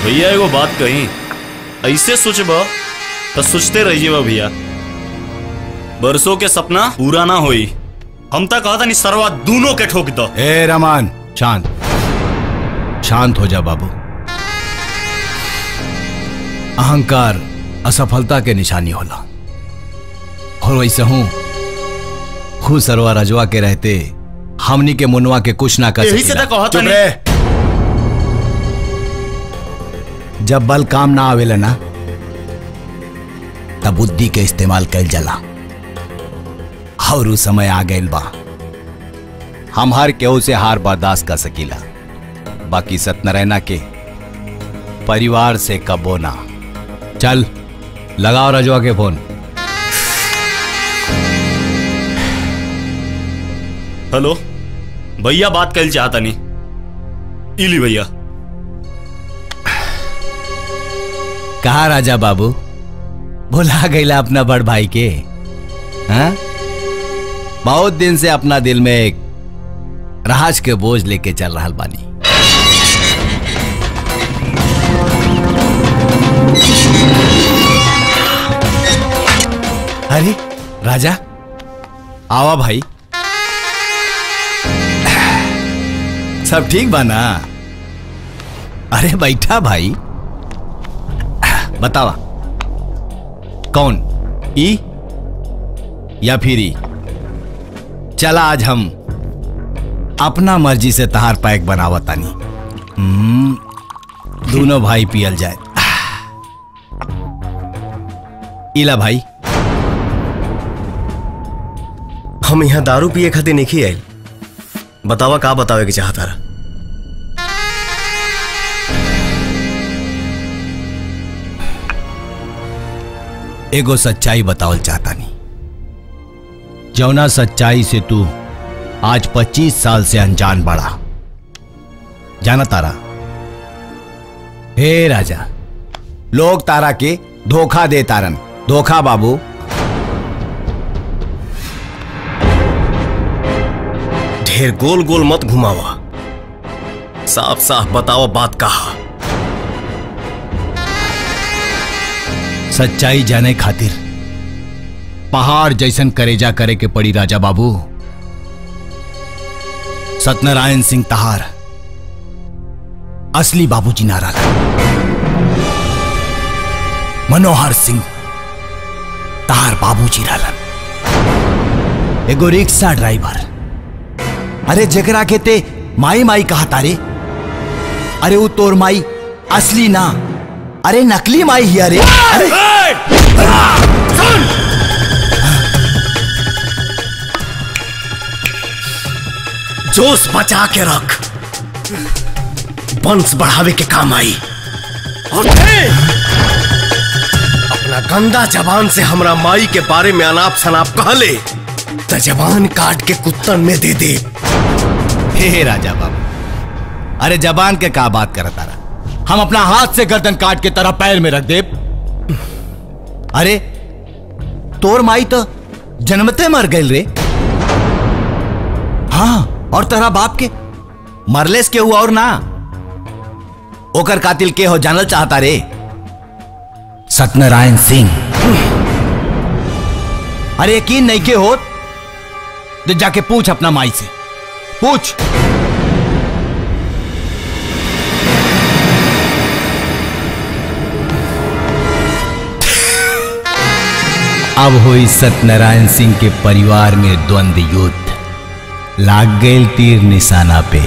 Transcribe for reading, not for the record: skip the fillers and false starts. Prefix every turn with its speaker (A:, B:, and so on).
A: भैया एगो बात कही, ऐसे सोचब तो सोचते रहिए भैया, बरसों के सपना पूरा ना होई। हम तक कहता नहीं सरवा दोनों के ठोक दो।
B: ए रमान, शांत शांत हो जा बाबू। अहंकार असफलता के निशानी होला, और वैसे हूं खुद सरवा रजवा के रहते हमनी के मुनवा के कुछ ना कर
A: यही से तो कहता नहीं।
B: जब बल काम ना आवेला ना तब बुद्धि के इस्तेमाल कैल जाला, और उ समय आ गइल बा। हम हर केहू से हार बर्दाश्त कर सकीला, बाकी सत्यनारायण के परिवार से कबो ना। चल लगाओ रजवा के फोन।
A: हेलो भैया, बात कर चाहता नहीं। इली भैया।
B: कहा राजा बाबू, भुला गईला अपना बड़ भाई के? हाँ? बहुत दिन से अपना दिल में एक राज के बोझ लेके चल रहा बानी। अरे राजा, आवा भाई। सब ठीक बा ना? अरे बैठा भाई। बतावा कौन, ई या फिर ई? चला आज हम अपना मर्जी से तहार पैक बनावतानी। दोनों भाई पियल जाए। इला भाई।
C: हम यहाँ दारू पिए खातिर नहीं आयल। बतावा का बतावे के चाहता रहा?
B: एगो सच्चाई बतावल चाहता नहीं, जौना सच्चाई से तू आज 25 साल से अनजान बड़ा। जाना तारा? हे राजा, लोग तारा के धोखा दे तारन। धोखा बाबू।
C: ढेर गोल गोल मत घुमावा, साफ साफ बताओ बात कहा।
B: सच्चाई जाने खातिर पहाड़ जैसन करेजा करे के पड़ी राजा बाबू। सत्यनारायण सिंह तहार असली बाबूजी ना रहा। मनोहर सिंह तहार बाबूजी रहलन, एगो रिक्शा ड्राइवर। अरे जगरा के ते माई माई कहा तारे, अरे वो तोर माई असली ना, अरे नकली माई ही। अरे
C: जोश बचा के रख, वंश बढ़ावे के काम आई। और अपना गंदा जबान से हमरा माई के बारे में अनाप शनाप कहले तो जबान काट के कुत्तन में दे दे।
B: हे राजा बाबू, अरे जबान के का बात करत तारा? हम अपना हाथ से गर्दन काट के तरह पैर में रख दे। अरे तोर माई तो जन्मते मर गई रे। हाँ, और तेरा बाप के मरलेस के हुआ और ना। ओकर कातिल के हो जानल चाहता रे? सत्यनारायण सिंह। अरे यकीन नहीं के हो तो जाके पूछ अपना माई से, पूछ। अब हुई सत्यनारायण सिंह के परिवार में द्वंद्व युद्ध। लाग गए तीर निशाना पे।